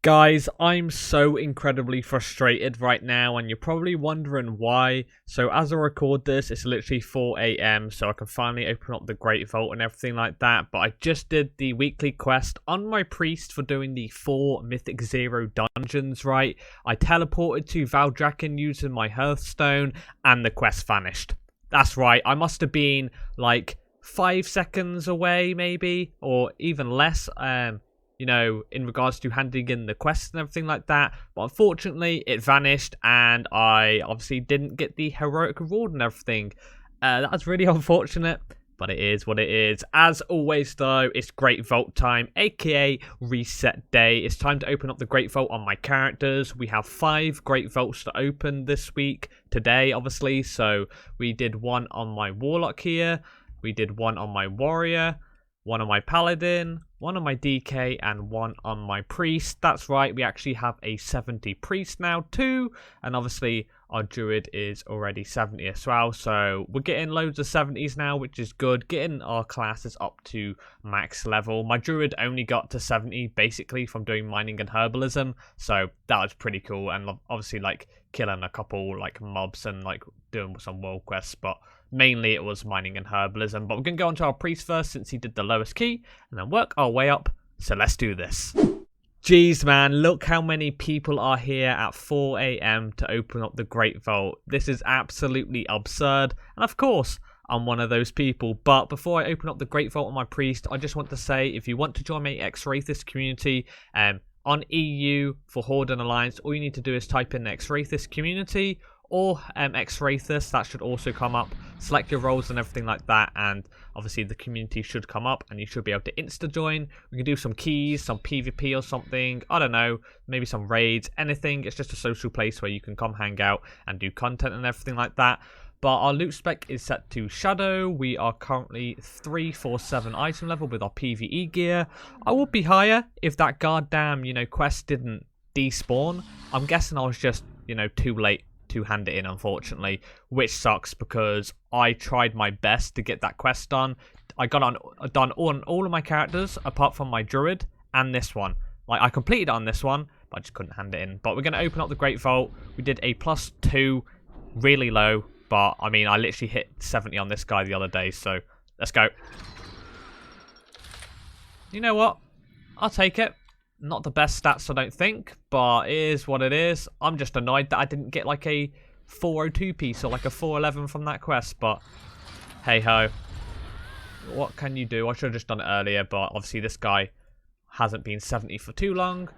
Guys, I'm so incredibly frustrated right now, and you're probably wondering why. So as I record this, it's literally 4 AM, so I can finally open up the Great Vault and everything like that. But I just did the weekly quest on my priest for doing the 4 Mythic Zero dungeons, right? I teleported to Valdrakken using my Hearthstone, and the quest vanished. That's right, I must have been like 5 seconds away, maybe, or even less, you know, in regards to handing in the quests and everything like that. But unfortunately, it vanished, and I obviously didn't get the heroic reward and everything. That's really unfortunate, but it is what it is. As always, though, it's Great Vault time, aka reset day. It's time to open up the Great Vault on my characters. We have 5 Great Vaults to open this week, today, obviously. So we did one on my Warlock here. We did one on my Warrior, one on my Paladin, one on my DK, and one on my Priest. That's right, we actually have a 70 Priest now too, and obviously our Druid is already 70 as well, so we're getting loads of 70s now, which is good, getting our classes up to max level. My Druid only got to 70 basically from doing mining and herbalism, so that was pretty cool, and obviously like killing a couple like mobs and like doing some world quests, but mainly it was mining and herbalism. But we're going to go on to our priest first since he did the lowest key, and then work our way up. So let's do this. Jeez, man, look how many people are here at 4 AM to open up the Great Vault. This is absolutely absurd. And of course, I'm one of those people. But before I open up the Great Vault on my priest, I just want to say, if you want to join my Xrathis community, on EU for Horde and Alliance, all you need to do is type in Xrathis community or Xrathis. That should also come up. Select your roles and everything like that, and obviously the community should come up and you should be able to insta join. We can do some keys, some PvP or something, I don't know, maybe some raids, anything. It's just a social place where you can come hang out and do content and everything like that. But our loot spec is set to Shadow. We are currently 347 item level with our PvE gear. I would be higher if that goddamn, quest didn't despawn. I'm guessing I was just, too late to hand it in, unfortunately, which sucks because I tried my best to get that quest done. I got done on all of my characters apart from my Druid and this one. Like, I completed on this one, but I just couldn't hand it in. But we're going to open up the Great Vault. We did a +2, really low. But, I mean, I literally hit 70 on this guy the other day, so let's go. You know what? I'll take it. Not the best stats, I don't think, but it is what it is. I'm just annoyed that I didn't get, like, a 402 piece or, like, a 411 from that quest, but hey-ho. What can you do? I should have just done it earlier, but obviously this guy hasn't been 70 for too long.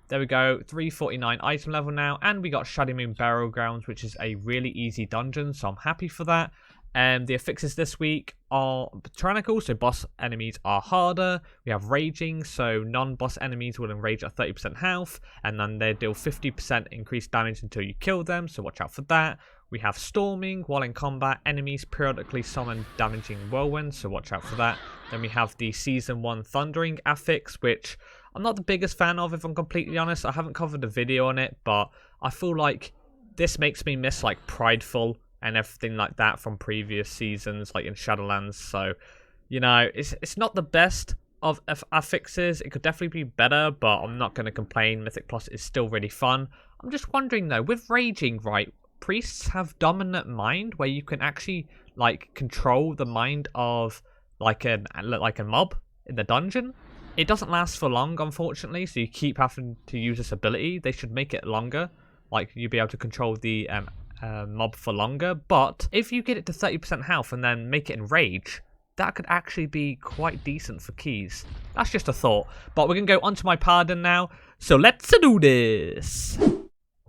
There we go, 349 item level now, and we got Shadow Moon Burial Grounds, which is a really easy dungeon, so I'm happy for that. The affixes this week are tyrannical, so boss enemies are harder. We have raging, so non-boss enemies will enrage at 30% health, and then they deal 50% increased damage until you kill them, so watch out for that. We have storming, while in combat, enemies periodically summon damaging whirlwinds, so watch out for that. Then we have the Season 1 Thundering affix, which I'm not the biggest fan of, if I'm completely honest. I haven't covered a video on it, but I feel like this makes me miss like Prideful and everything like that from previous seasons, like in Shadowlands. So, it's not the best of affixes. It could definitely be better, but I'm not going to complain. Mythic Plus is still really fun. I'm just wondering though, with Raging, right, priests have Dominant Mind, where you can actually like control the mind of like a mob in the dungeon. It doesn't last for long, unfortunately, so you keep having to use this ability. They should make it longer, like you'll be able to control the mob for longer. But if you get it to 30% health and then make it enrage, that could actually be quite decent for keys. That's just a thought. But we're going to go onto my Paladin now, so let's do this.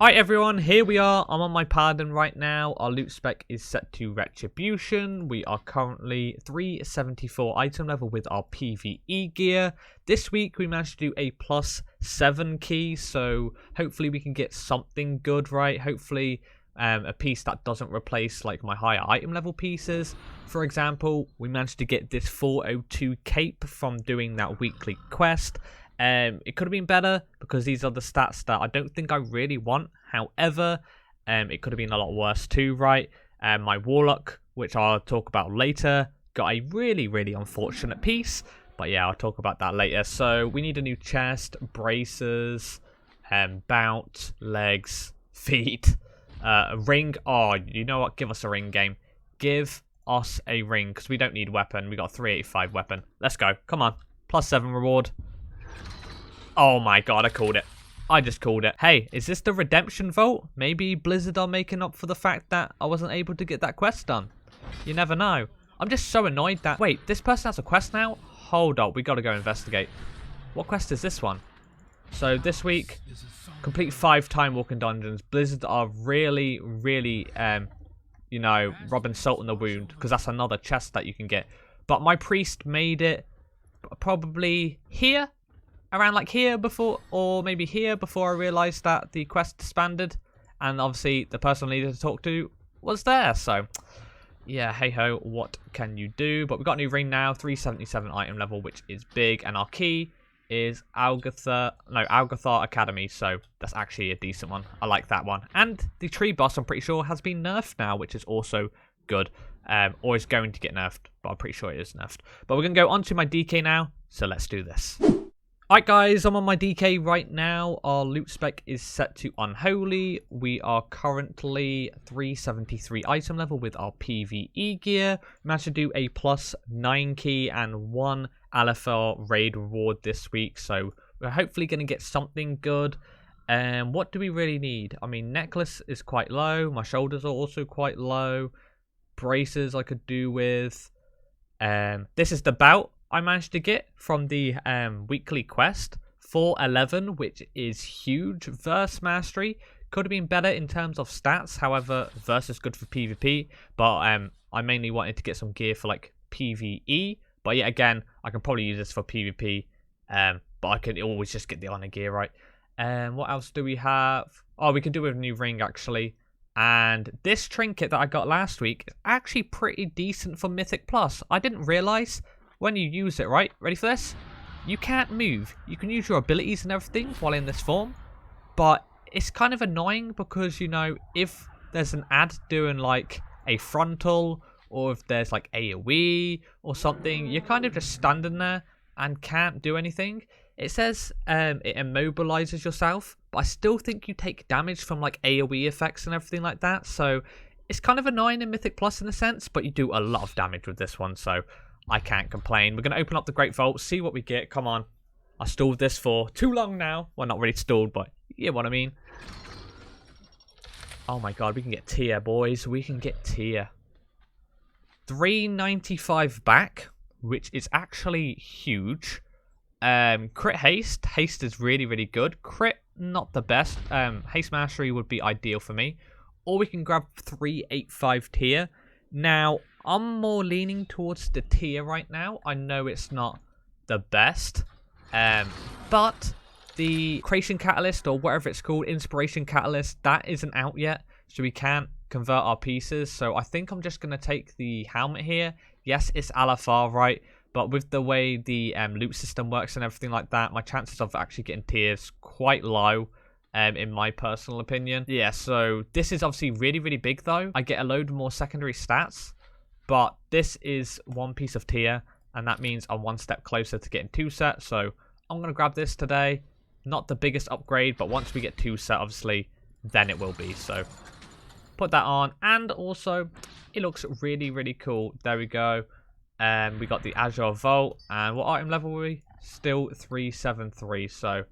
Alright everyone, here we are. I'm on my Paladin right now. Our loot spec is set to Retribution. We are currently 374 item level with our PvE gear. This week we managed to do a +7 key, so hopefully we can get something good, right? Hopefully a piece that doesn't replace like my higher item level pieces. For example, we managed to get this 402 cape from doing that weekly quest. It could have been better because these are the stats that I don't think I really want. However, it could have been a lot worse too, right? My Warlock, which I'll talk about later, got a really, really unfortunate piece. But yeah, I'll talk about that later. So we need a new chest, braces, Bout, legs, feet, ring. Oh, you know what? Give us a ring, game. Give us a ring, because we don't need weapon. We got a 385 weapon. Let's go. Come on. +7 reward. Oh my god, I called it. I just called it. Hey, is this the redemption vault? Maybe Blizzard are making up for the fact that I wasn't able to get that quest done. You never know. I'm just so annoyed that... Wait, this person has a quest now? Hold up, we gotta go investigate. What quest is this one? So this week, complete 5 time walking dungeons. Blizzard are really, you know, rubbing salt in the wound, because that's another chest that you can get. But my priest made it probably here, around like here before, or maybe here before I realised that the quest disbanded, and obviously the person I needed to talk to was there. So yeah, hey ho, what can you do? But we got a new ring now, 377 item level, which is big, and our key is Algathar Academy, so that's actually a decent one. I like that one. And the tree boss, I'm pretty sure, has been nerfed now, which is also good. Or is going to get nerfed, but I'm pretty sure it is nerfed. But we're going to go on to my DK now, so let's do this. Alright guys, I'm on my DK right now. Our loot spec is set to Unholy. We are currently 373 item level with our PvE gear. We managed to do a +9 key and 1 LFR raid reward this week, so we're hopefully going to get something good. What do we really need? I mean, necklace is quite low. My shoulders are also quite low. Braces I could do with. This is the bout I managed to get from the weekly quest, 411, which is huge. Verse mastery could have been better in terms of stats. However, verse is good for PvP, but I mainly wanted to get some gear for like PvE. But yeah, again, I can probably use this for PvP, but I can always just get the honor gear, right? What else do we have? Oh, we can do with a new ring, actually. And this trinket that I got last week is actually pretty decent for Mythic Plus. I didn't realise when you use it, right? Ready for this? You can't move. You can use your abilities and everything while in this form, but it's kind of annoying because, you know, if there's an ad doing like a frontal, or if there's like AoE or something, you're kind of just standing there and can't do anything. It says it immobilizes yourself, but I still think you take damage from like AoE effects and everything like that. So it's kind of annoying in Mythic Plus in a sense, but you do a lot of damage with this one, so I can't complain. We're going to open up the Great Vault, see what we get. Come on. I stalled this for too long now. Well, not really stalled, but you get what I mean. Oh my god, we can get tier, boys. We can get tier. 395 back, which is actually huge. Crit haste. Haste is really good. Crit, not the best. Haste mastery would be ideal for me. Or we can grab 385 tier. Now, I'm more leaning towards the tier right now. I know it's not the best. But the Creation Catalyst, or whatever it's called, Inspiration Catalyst, that isn't out yet. So we can't convert our pieces. So I think I'm just going to take the helmet here. Yes, it's LFR, right? But with the way the loot system works and everything like that, my chances of actually getting tiers quite low, in my personal opinion. Yeah, so this is obviously really big though. I get a load more secondary stats, but this is one piece of tier, and that means I'm one step closer to getting 2 set. So I'm going to grab this today. Not the biggest upgrade, but once we get 2 set, obviously, then it will be. So put that on, and also it looks really cool. There we go. We got the Azure Vault, and what item level were we? Still 373, so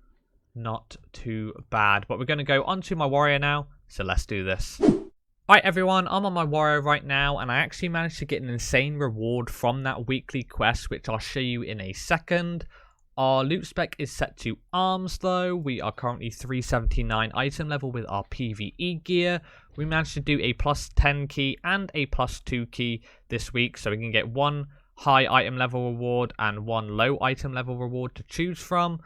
not too bad. But we're going to go onto my warrior now, so let's do this. Alright everyone, I'm on my warrior right now, and I actually managed to get an insane reward from that weekly quest, which I'll show you in a second. Our loot spec is set to arms though. We are currently 379 item level with our PvE gear. We managed to do a +10 key and a +2 key this week, so we can get 1 high item level reward and 1 low item level reward to choose from.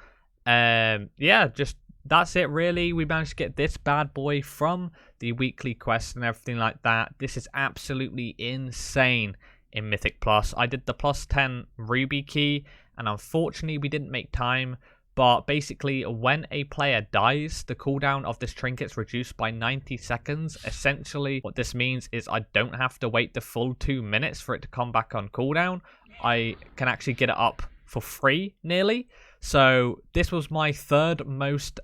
Yeah, just that's it really. We managed to get this bad boy from the weekly quest and everything like that. This is absolutely insane in Mythic Plus. I did the +10 ruby key, and unfortunately we didn't make time, but basically when a player dies, the cooldown of this trinket is reduced by 90 seconds. Essentially what this means is I don't have to wait the full 2 minutes for it to come back on cooldown. I can actually get it up for free nearly. So this was my third most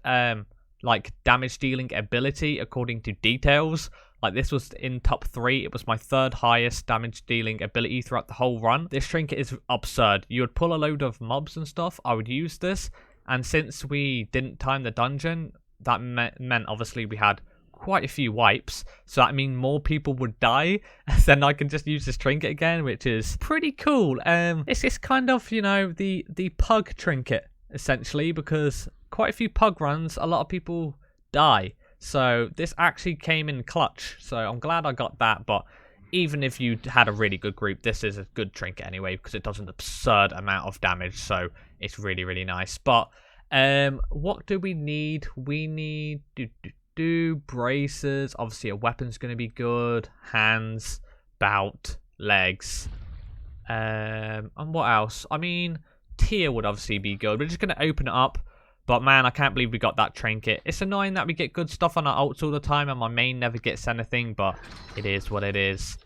like damage dealing ability according to details. Like this was in top 3. It was my 3rd highest damage dealing ability throughout the whole run. This trinket is absurd. You would pull a load of mobs and stuff. I would use this. And since we didn't time the dungeon, that meant obviously we had quite a few wipes. So that means more people would die. Then I can just use this trinket again, which is pretty cool. It's just kind of, you know, the pug trinket essentially, because quite a few pug runs, a lot of people die. So this actually came in clutch. So I'm glad I got that. But even if you had a really good group, this is a good trinket anyway, because it does an absurd amount of damage. So it's really, really nice. But what do we need? We need braces. Obviously a weapon's going to be good. Hands, bout, legs. And what else? I mean, tier would obviously be good. We're just going to open it up. But man, I can't believe we got that trinket. It's annoying that we get good stuff on our ults all the time and my main never gets anything, but it is what it is.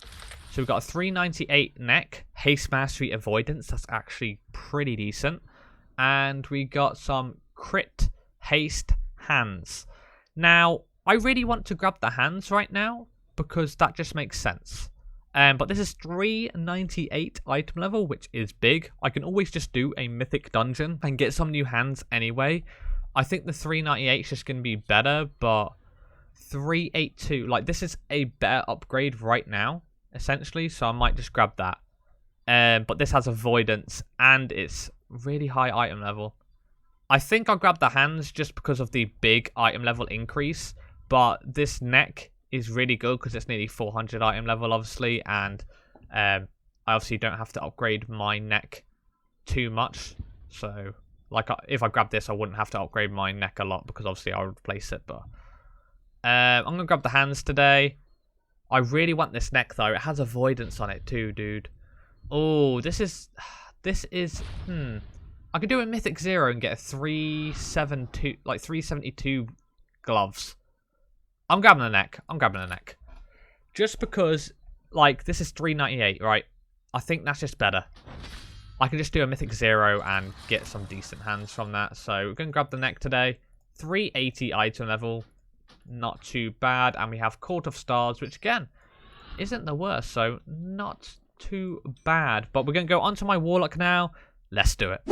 So we've got a 398 neck, haste mastery avoidance. That's actually pretty decent. And we got some crit haste hands. Now, I really want to grab the hands right now because that just makes sense. But this is 398 item level, which is big. I can always just do a mythic dungeon and get some new hands anyway. I think the 398 is just going to be better, but 382, like this is a better upgrade right now, essentially. So I might just grab that. But this has avoidance and it's really high item level. I think I'll grab the hands just because of the big item level increase. But this neck is really good because it's nearly 400 item level, obviously, and I obviously don't have to upgrade my neck too much. So, like, if I grab this, I wouldn't have to upgrade my neck a lot because obviously I'll replace it. But I'm gonna grab the hands today. I really want this neck though. It has avoidance on it too, dude. Oh, this is. I could do a mythic 0 and get a 372, like 372 gloves. I'm grabbing the neck. Just because, like, this is 398, right? I think that's just better. I can just do a mythic 0 and get some decent hands from that. So we're going to grab the neck today. 380 item level. Not too bad. And we have Court of Stars, which, again, isn't the worst. So not too bad. But we're going to go onto my Warlock now. Let's do it.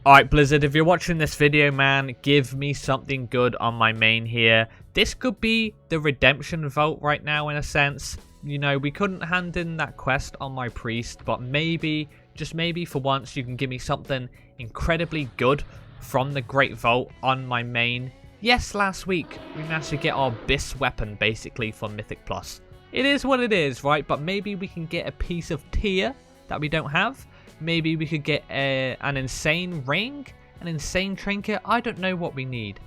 Alright, Blizzard, if you're watching this video, man, give me something good on my main here. This could be the redemption vault right now, in a sense. You know, we couldn't hand in that quest on my priest, but maybe, just maybe for once, you can give me something incredibly good from the Great Vault on my main. Yes, last week, we managed to get our Bis weapon, basically, for Mythic Plus. It is what it is, right? But maybe we can get a piece of tier that we don't have. Maybe we could get an insane ring, an insane trinket. I don't know what we need.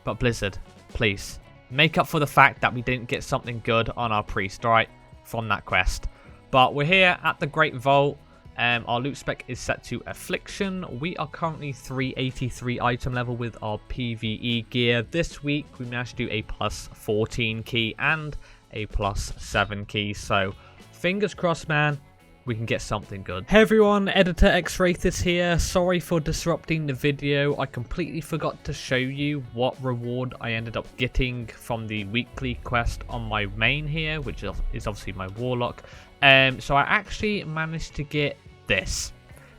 But Blizzard, please, make up for the fact that we didn't get something good on our priest, right, from that quest. But we're here at the Great Vault. Our loot spec is set to Affliction. We are currently 383 item level with our PvE gear. This week, we managed to do a plus 14 key and a plus 7 key. So, fingers crossed, man. We can get something good. Hey everyone, Editor Xrathis here. Sorry for disrupting the video. I completely forgot to show you what reward I ended up getting from the weekly quest on my main here, which is obviously my Warlock. So I actually managed to get this.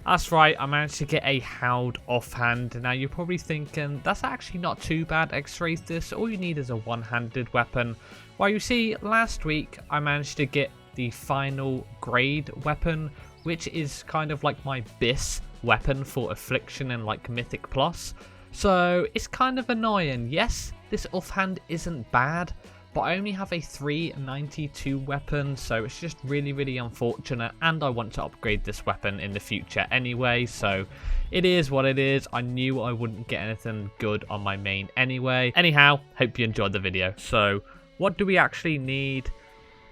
That's right, I managed to get a Howled Offhand. Now you're probably thinking, that's actually not too bad, Xrathis. All you need is a one-handed weapon. Well, you see, last week I managed to get the final grade weapon, which is kind of like my Bis weapon for Affliction and like Mythic Plus. So it's kind of annoying. Yes, this offhand isn't bad, but I only have a 392 weapon, so it's just really, really unfortunate, and I want to upgrade this weapon in the future anyway, so it is what it is. I knew I wouldn't get anything good on my main anyway. Anyhow, hope you enjoyed the video. So what do we actually need?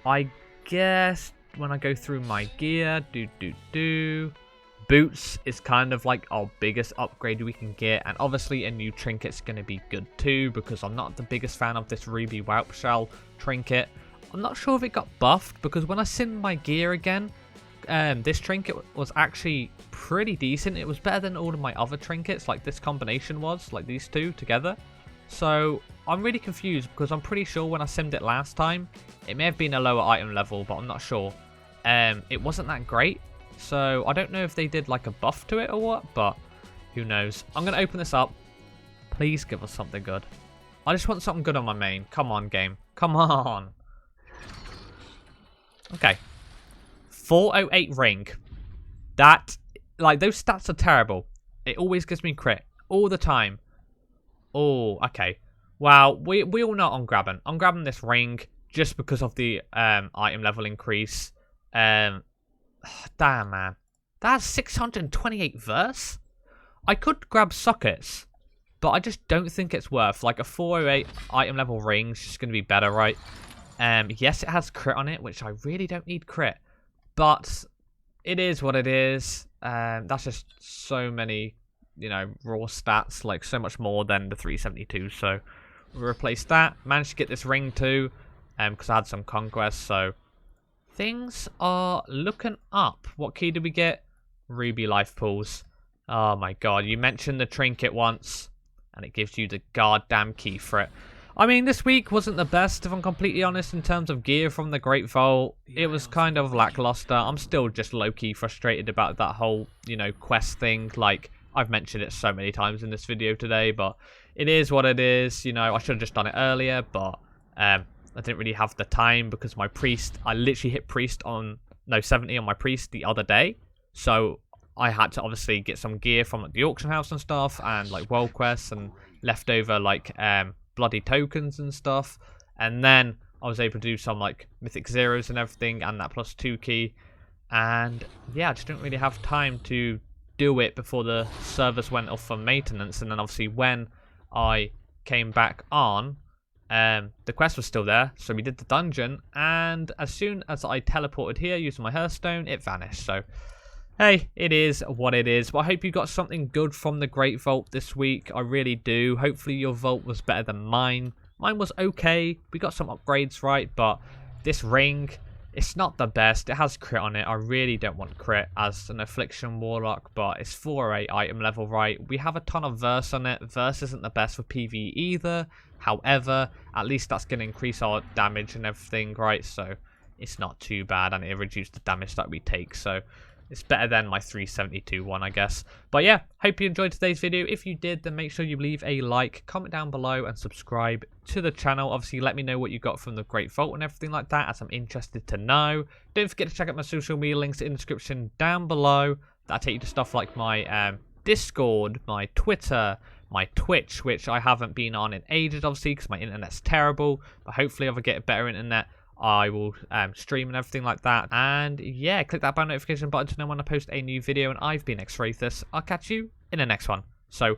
I guess when I go through my gear, boots is kind of like our biggest upgrade we can get, and obviously a new trinket's going to be good too, because I'm not the biggest fan of this Ruby Whelp Shell trinket. I'm not sure if it got buffed, because when I seen my gear again, this trinket was actually pretty decent. It was better than all of my other trinkets, like this combination was, like these two together. So I'm really confused because I'm pretty sure when I simmed it last time, it may have been a lower item level, but I'm not sure. It wasn't that great. So I don't know if they did like a buff to it or what, but who knows. I'm going to open this up. Please give us something good. I just want something good on my main. Come on, game. Come on. Okay. 408 ring. That, like, those stats are terrible. It always gives me crit. All the time. Oh, okay. Well, we all know I'm grabbing. I'm grabbing this ring just because of the item level increase. Damn, man. That's 628 verse? I could grab sockets, but I just don't think it's worth. Like, a 408 item level ring is just going to be better, right? Yes, it has crit on it, which I really don't need crit. But it is what it is. That's just so many, you know, raw stats. Like, so much more than the 372. So, we'll replace that. Managed to get this ring too, because I had some conquests. So, things are looking up. What key did we get? Ruby life pools. Oh my god, you mentioned the trinket once, and it gives you the goddamn key for it. I mean, this week wasn't the best, if I'm completely honest, in terms of gear from the Great Vault. It was kind of lackluster. I'm still just low-key frustrated about that whole, you know, quest thing. Like, I've mentioned it so many times in this video today, but it is what it is. You know, I should have just done it earlier, but I didn't really have the time because my priest, I literally hit priest on, no, 70 on my priest the other day. So I had to obviously get some gear from like, the auction house and stuff, and like world quests and leftover like bloody tokens and stuff, and then I was able to do some like mythic zeros and everything, and that +2 key, and yeah, I just didn't really have time to do it before the servers went off for maintenance. And then obviously when I came back on, the quest was still there, so we did the dungeon, and as soon as I teleported here using my Hearthstone, it vanished. So hey, it is what it is. But I hope you got something good from the Great Vault this week. I really do. Hopefully your vault was better than mine. Mine was okay. We got some upgrades right, but this ring, it's not the best. It has crit on it. I really don't want crit as an Affliction Warlock, but it's 408 item level, right? We have a ton of verse on it. Verse isn't the best for PvE either. However, at least that's going to increase our damage and everything, right? So it's not too bad, and it reduced the damage that we take. So it's better than my 372 one, I guess. But yeah, hope you enjoyed today's video. If you did, then make sure you leave a like, comment down below, and subscribe to the channel. Obviously, let me know what you got from the Great Vault and everything like that, as I'm interested to know. Don't forget to check out my social media links in the description down below. That'll take you to stuff like my Discord, my Twitter, my Twitch, which I haven't been on in ages, obviously, because my internet's terrible. But hopefully, if I get a better internet, I will stream and everything like that. And yeah, click that bell notification button to know when I post a new video. And I've been Xrathis. I'll catch you in the next one. So